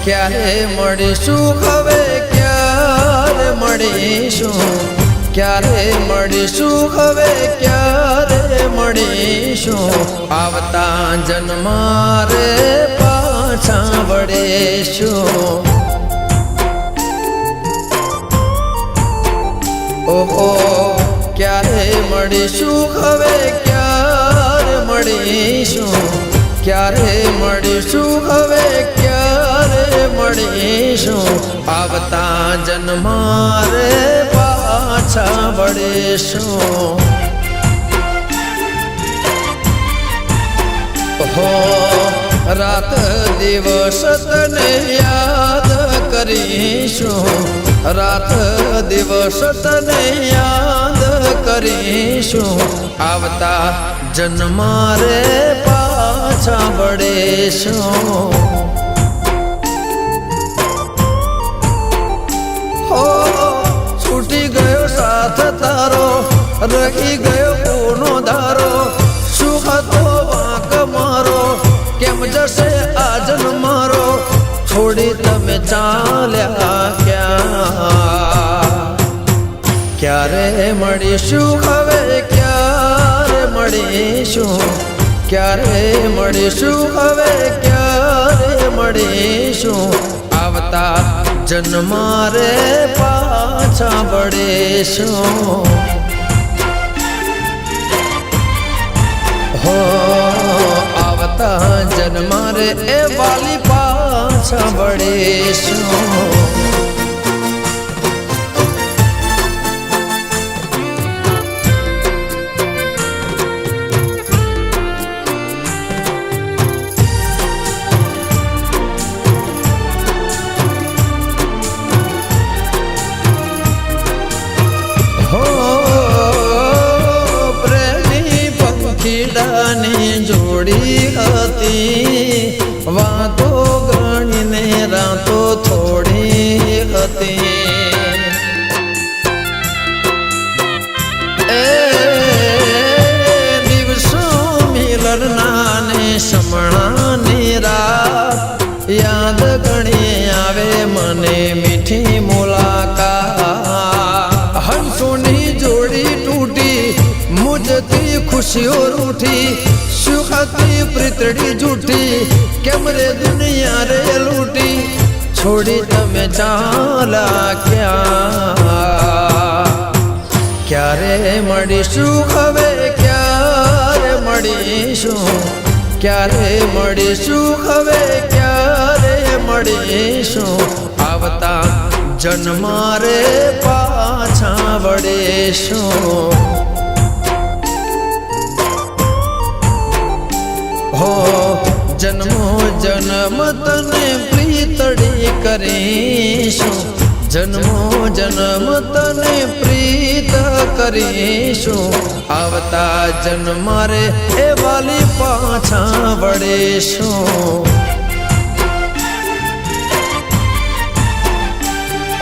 ક્યારે મળીશું હવે ક્યારે મળીશું ક્યારે મળીશું હવે ક્યારે મળીશું આવતા જન્મારે પાછા વળીશું ઓહો ક્યારે મળીશું હવે ક્યારે મળીશું ક્યારે મળીશું હવે ક્યારે મળીશું આવતા જન્મારે પાછા વળીશું હો રાત દિવસ તને યાદ કરીશું રાત દિવસ તને યાદ કરીશું આવતા જન્મારે પાછા વળીશું હો છૂટી ગયો સાથ તારો રહી ગયો કોનો ધારો શું હતો વાંક મારો કેમ જશે આ જન્મારો છોડી તમે ચાલ્યા ક્યારે મળીશું હવે ક્યારે મળીશું ક્યારે મળીશું હવે ક્યારે મળીશું આવતા જન્મારે પાછા વળીશું હો આવતા જન્મારે એ વાલી પાછા વળીશું ખીડાની જોડી હતી વાતો ગણીને રાતો થોડી હતી એ દિવસો મિલનના ને સમણાની રાત યાદ ઘણી આવે મને મીઠી મુલાકાત હંસોની જોડી તૂટી મુझती खुशियों रूठी सुखती प्रीतड़ी झूठी केम रे दुनिया रे लूटी छोड़ी तमे चाला क्यारे મળીશું હવે ક્યારે મળીશું ક્યારે મળીશું હવે ક્યારે મળીશું આવતા જન્મારે પાછા વળીશું हो जन्मो जन्म तने प्रीतड़ी करीशुं जन्मो जन्म तने प्रीत करीशुं आवता जन्मारे ए वाली पाछा वळीशुं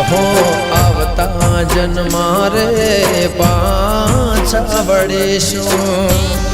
हो आवता जन्मारे पाछा वळीशुं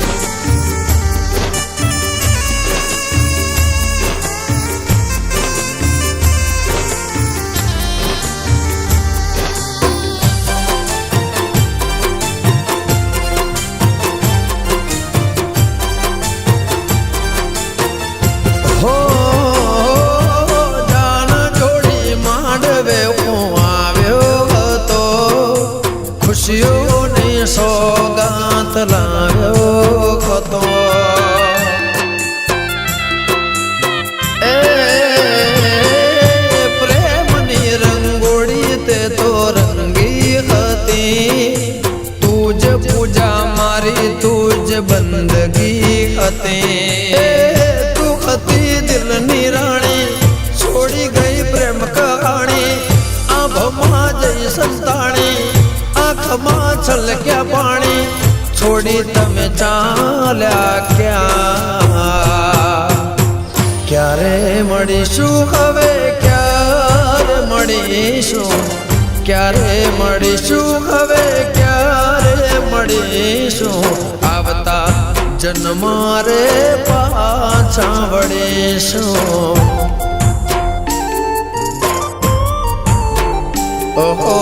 खुशियों सौगात लाव्यो હતો એ પ્રેમની રંગોળી તે તો રંગી હતી તુજ પૂજા મારી તુજ બંદગી હતી તું હતી દિલની રાણી છોડી ગઈ પ્રેમ કહાણી આંખમાં જઈ સંતાણી આંખમાં છલક્યા પાણી છોડી તમે ચાલ્યા ક્યાં ક્યારે મળીશું હવે ક્યારે મળીશું ક્યારે મળીશું હવે ક્યારે મળીશું આવતા જન્મારે પાછા વળીશું ઓહો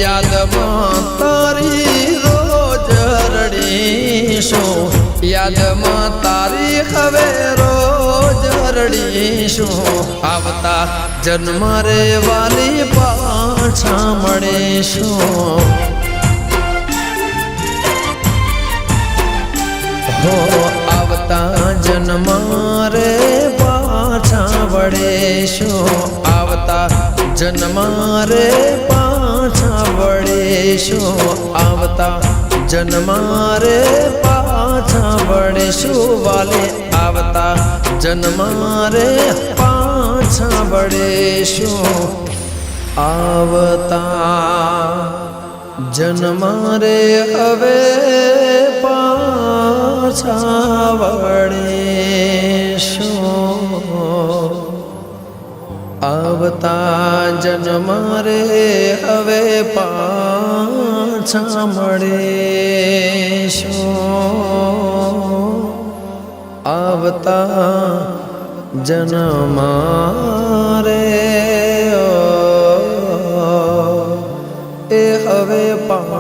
યાદમાં તારી રોજ રડીશું યાદમાં તારી હવે રોજ રડીશું આવતા જન્મ રે વાલી પાછા મળીશું હો આવતા જન્મ રે પાછા વળીશું આવતા જન્મ રે પાછા વળીશું આવતા જન્મ રે પાછા વળીશું વાલે આવતા જન્મ રે પાછા વળીશું આવતા જન્મ રે હવે પાછા વળીશું આવતા જન્મ રે હવે પાછા મળીશું આવતા જન્મ રે એ હવે પાછા